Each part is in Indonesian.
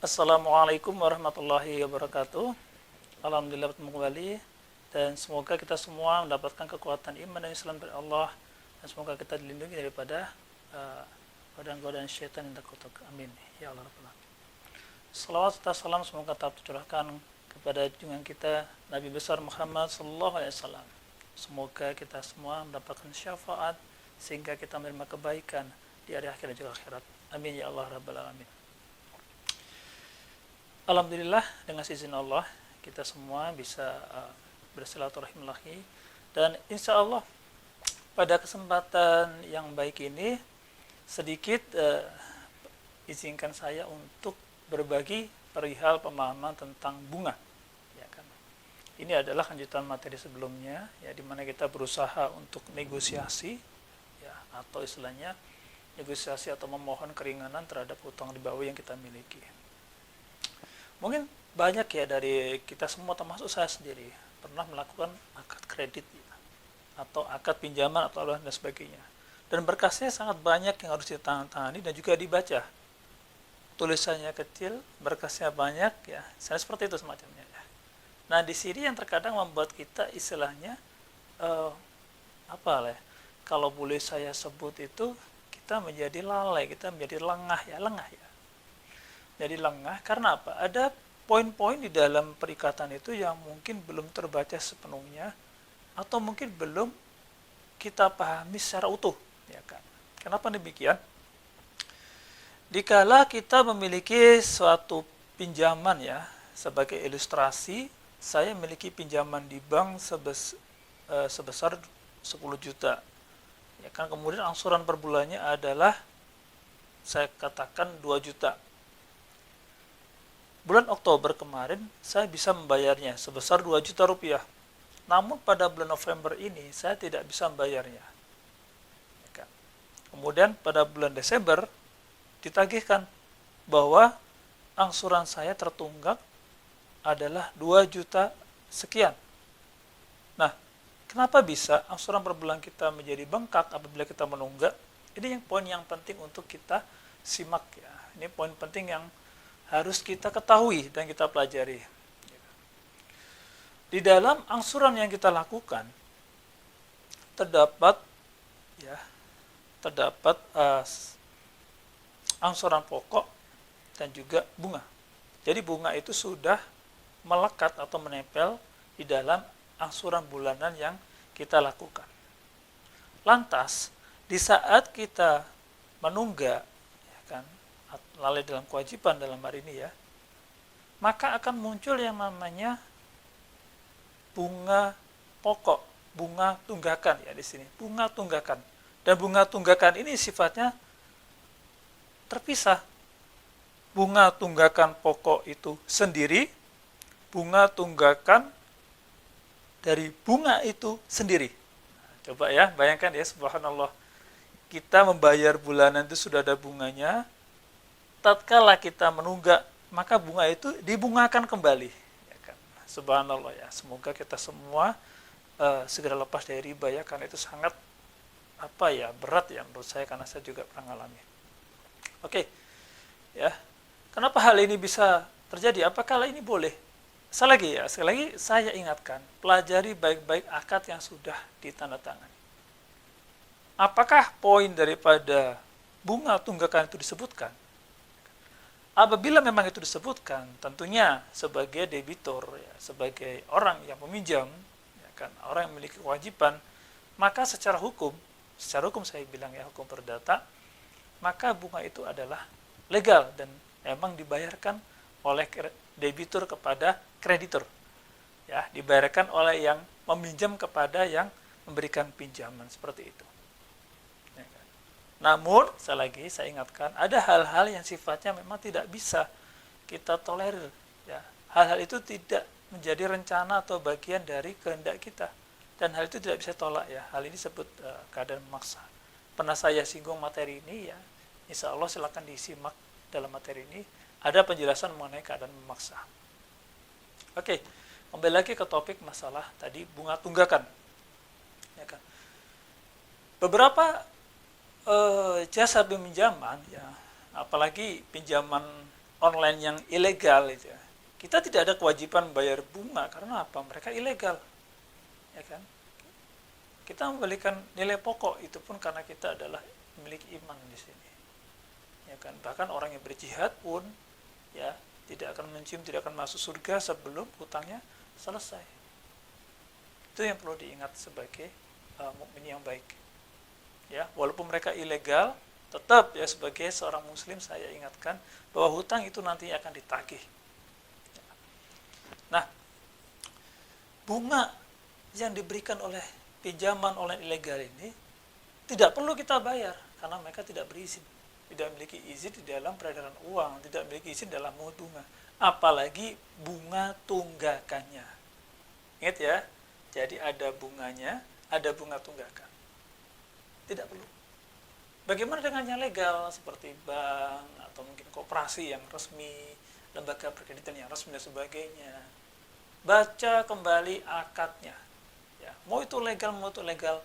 Assalamualaikum warahmatullahi wabarakatuh. Alhamdulillah bertemu kembali dan semoga kita semua mendapatkan kekuatan iman dan Islam dari Allah dan semoga kita dilindungi daripada godaan-godaan syaitan yang tak kutuk. Amin. Ya Allah Rabbal Alamin. Salawat serta salam semoga tetap tercurahkan kepada junjungan kita Nabi besar Muhammad sallallahu alaihi wasallam. Semoga kita semua mendapatkan syafaat sehingga kita menerima kebaikan di hari akhir dan juga akhirat. Amin ya Allah Rabbal Alamin. Alhamdulillah dengan izin Allah kita semua bisa bersilaturahim lagi dan insya Allah pada kesempatan yang baik ini sedikit izinkan saya untuk berbagi perihal pemahaman tentang bunga, ya kan. Ini adalah lanjutan materi sebelumnya, ya, di mana kita berusaha untuk negosiasi, ya, atau istilahnya negosiasi atau memohon keringanan terhadap hutang ribawi yang kita miliki. Mungkin banyak ya dari kita semua termasuk saya sendiri pernah melakukan akad kredit ya, atau akad pinjaman atau dan sebagainya. Dan berkasnya sangat banyak yang harus ditandatangani dan juga dibaca. Tulisannya kecil, berkasnya banyak ya. Saya seperti itu semacamnya ya. Nah, di sini yang terkadang membuat kita istilahnya apa lah ya, kalau boleh saya sebut itu kita menjadi lalai, kita menjadi lengah ya. Jadi lengah karena apa? Ada poin-poin di dalam perikatan itu yang mungkin belum terbaca sepenuhnya atau mungkin belum kita pahami secara utuh, ya kan? Kenapa demikian? Dikala kita memiliki suatu pinjaman ya, sebagai ilustrasi, saya memiliki pinjaman di bank sebesar 10 juta. Ya kan, kemudian angsuran per bulannya adalah saya katakan 2 juta. Bulan Oktober kemarin saya bisa membayarnya sebesar 2 juta rupiah. Namun pada bulan November ini saya tidak bisa membayarnya. Kemudian pada bulan Desember ditagihkan bahwa angsuran saya tertunggak adalah 2 juta sekian. Nah, kenapa bisa angsuran per bulan kita menjadi bengkak apabila kita menunggak? Ini yang poin yang penting untuk kita simak ya. Ini poin penting yang harus kita ketahui dan kita pelajari. Di dalam angsuran yang kita lakukan terdapat angsuran pokok dan juga bunga. Jadi bunga itu sudah melekat atau menempel di dalam angsuran bulanan yang kita lakukan. Lantas, di saat kita menunggak, ya kan, lalai dalam kewajiban dalam hari ini ya, maka akan muncul yang namanya bunga pokok, bunga tunggakan ya di sini, bunga tunggakan. Dan bunga tunggakan ini sifatnya terpisah. Bunga tunggakan pokok itu sendiri, bunga tunggakan dari bunga itu sendiri. Nah, coba ya, bayangkan ya, subhanallah. Kita membayar bulanan itu sudah ada bunganya, tatkala kita menunggak, maka bunga itu dibungakan kembali. Ya kan? Subhanallah ya. Semoga kita semua segera lepas dari riba ya, karena itu sangat berat ya menurut saya, karena saya juga pernah mengalami. Oke, ya. Kenapa hal ini bisa terjadi? Apakah hal ini boleh? Sekali lagi saya ingatkan, pelajari baik-baik akad yang sudah ditandatangani. Apakah poin daripada bunga tunggakan itu disebutkan? Apabila memang itu disebutkan, tentunya sebagai debitur, ya, sebagai orang yang meminjam, ya kan, orang yang memiliki kewajiban, maka secara hukum saya bilang ya, hukum perdata, maka bunga itu adalah legal dan memang dibayarkan oleh debitur kepada kreditur, ya, dibayarkan oleh yang meminjam kepada yang memberikan pinjaman, seperti itu. Namun, saya ingatkan, ada hal-hal yang sifatnya memang tidak bisa kita tolerir. Ya. Hal-hal itu tidak menjadi rencana atau bagian dari kehendak kita. Dan hal itu tidak bisa tolak ya. Hal ini disebut keadaan memaksa. Pernah saya singgung materi ini ya. Insya Allah silakan disimak dalam materi ini. Ada penjelasan mengenai keadaan memaksa. Oke, kembali lagi ke topik masalah tadi bunga tunggakan. Ya kan? Beberapa jasa peminjaman ya, apalagi pinjaman online yang ilegal itu ya, kita tidak ada kewajiban bayar bunga karena apa? Mereka ilegal, ya kan? Kita memberikan nilai pokok itu pun karena kita adalah memiliki iman di sini, ya kan? Bahkan orang yang berjihad pun ya tidak akan mencium, tidak akan masuk surga sebelum hutangnya selesai. Itu yang perlu diingat sebagai mukmin yang baik. Ya, walaupun mereka ilegal, tetap ya sebagai seorang muslim saya ingatkan bahwa hutang itu nanti akan ditagih. Nah, bunga yang diberikan oleh pinjaman online ilegal ini tidak perlu kita bayar karena mereka tidak berizin, tidak memiliki izin di dalam peredaran uang, tidak memiliki izin dalam mengut bunga, apalagi bunga tunggakannya. Ingat ya, jadi ada bunganya, ada bunga tunggakan. Tidak perlu. Bagaimana dengan yang legal seperti bank atau mungkin koperasi yang resmi, lembaga perkreditan yang resmi dan sebagainya? Baca kembali akadnya. Ya, mau itu legal, mau itu legal,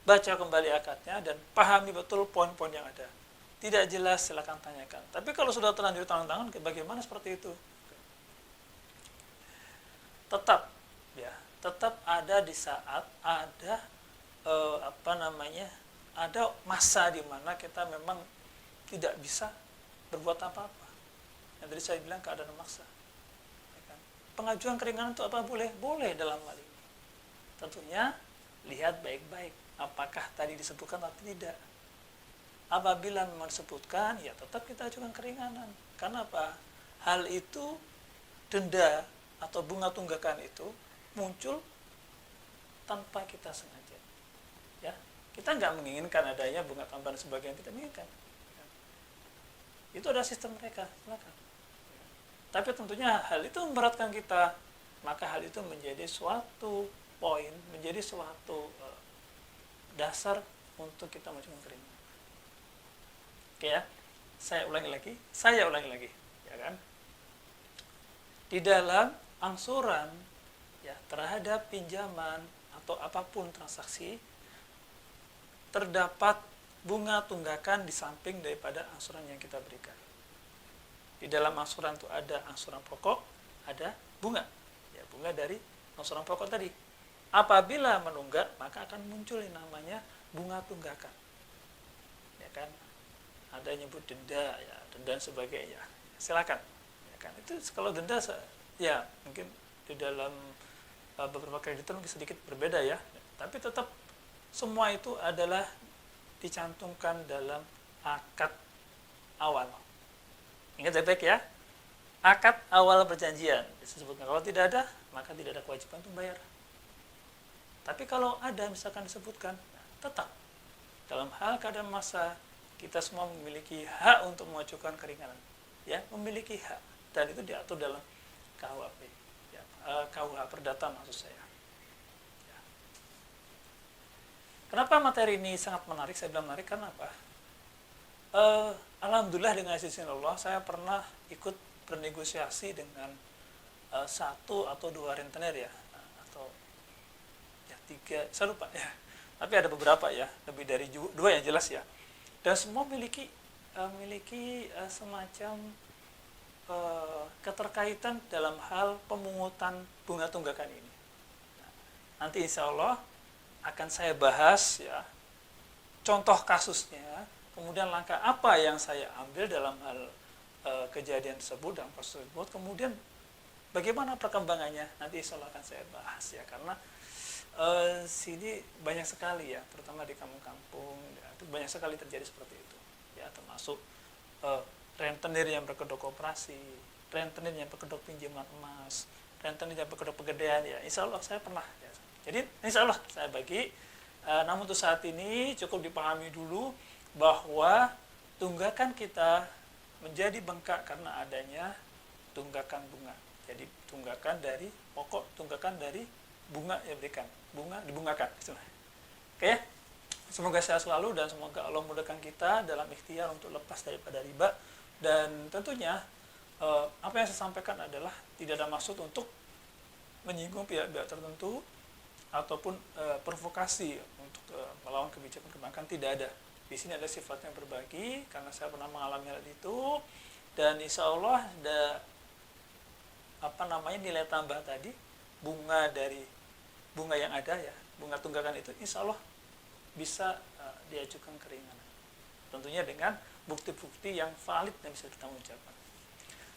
baca kembali akadnya dan pahami betul poin-poin yang ada. Tidak jelas silakan tanyakan. Tapi kalau sudah terlanjur tanda tangan, bagaimana seperti itu? Tetap ada di saat ada ada masa di mana kita memang tidak bisa berbuat apa-apa. Yang tadi saya bilang keadaan memaksa. Ya kan? Pengajuan keringanan itu apa boleh? Boleh dalam hal ini. Tentunya lihat baik-baik apakah tadi disebutkan atau tidak. Apabila memang disebutkan, ya tetap kita ajukan keringanan. Karena apa? Hal itu, denda atau bunga tunggakan itu muncul tanpa kita sengaja. Ya, kita nggak menginginkan adanya bunga tambahan sebagainya, tidak menginginkan. Itu adalah sistem mereka, silakan. Tapi tentunya hal itu memberatkan kita, maka hal itu menjadi suatu poin, menjadi suatu dasar untuk kita mengajukan keringanan. Oke ya, saya ulangi lagi, ya kan? Di dalam angsuran ya terhadap pinjaman atau apapun transaksi terdapat bunga tunggakan di samping daripada angsuran yang kita berikan. Di dalam angsuran itu ada angsuran pokok, ada bunga. Ya, bunga dari angsuran pokok tadi. Apabila menunggak, maka akan muncul yang namanya bunga tunggakan. Ya kan? Ada yang nyebut denda, ya, denda dan sebagainya. Silakan. Ya kan? Itu kalau denda ya mungkin di dalam beberapa kreditor mungkin sedikit berbeda ya. Tapi tetap semua itu adalah dicantumkan dalam akad awal. Ingat baik-baik ya. Akad awal perjanjian disebutkan. Kalau tidak ada, maka tidak ada kewajiban untuk bayar. Tapi kalau ada misalkan disebutkan, tetap dalam hal keadaan masa kita semua memiliki hak untuk mengajukan keringanan, ya memiliki hak dan itu diatur dalam KUHP, ya, KUH Perdata maksud saya. Ya. Kenapa materi ini sangat menarik? Saya bilang menarik karena apa? Alhamdulillah dengan izin Allah saya pernah ikut bernegosiasi dengan satu atau dua rentenir ya, atau ya tiga, saya lupa ya. Tapi ada beberapa ya, lebih dari dua yang jelas ya. Dan semua memiliki semacam keterkaitan dalam hal pemungutan bunga tunggakan ini. Nah, nanti insya Allah akan saya bahas ya contoh kasusnya, kemudian langkah apa yang saya ambil dalam hal kejadian tersebut dan proses tersebut, kemudian bagaimana perkembangannya nanti insya Allah akan saya bahas ya, karena sini banyak sekali ya, terutama di kampung-kampung ya, itu banyak sekali terjadi seperti itu ya, termasuk rentenir yang berkedok koperasi, rentenir yang berkedok pinjaman emas, rentenir yang berkedok pegadaian ya, insya Allah saya pernah ya. Jadi insya Allah saya bagi, namun untuk saat ini cukup dipahami dulu bahwa tunggakan kita menjadi bengkak karena adanya tunggakan bunga. Jadi tunggakan dari pokok, tunggakan dari bunga yang diberikan, bunga dibungakan. Oke, semoga sehat selalu dan semoga Allah mudahkan kita dalam ikhtiar untuk lepas daripada riba. Dan tentunya apa yang saya sampaikan adalah tidak ada maksud untuk menyinggung pihak-pihak tertentu ataupun provokasi untuk melawan kebijakan perbankan, tidak ada. Di sini ada sifatnya berbagi karena saya pernah mengalami hal itu Dan insya Allah ada nilai tambah tadi, bunga dari bunga yang ada ya, bunga tunggakan itu insya Allah bisa diajukan keringanan. Tentunya dengan bukti-bukti yang valid yang bisa kita ucapkan.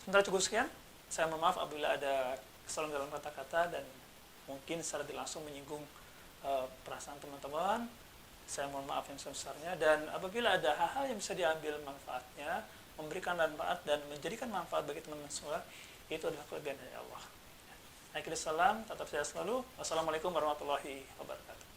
Sementara cukup sekian. Saya mohon maaf apabila ada kesalahan dalam kata-kata dan mungkin secara langsung menyinggung perasaan teman-teman. Saya mohon maaf yang sebesarnya, dan apabila ada hal-hal yang bisa diambil manfaatnya, memberikan manfaat dan menjadikan manfaat bagi teman-teman semua, itu adalah kelebihan dari Allah. Akhirul salam, tetap sehat selalu. Wassalamualaikum warahmatullahi wabarakatuh.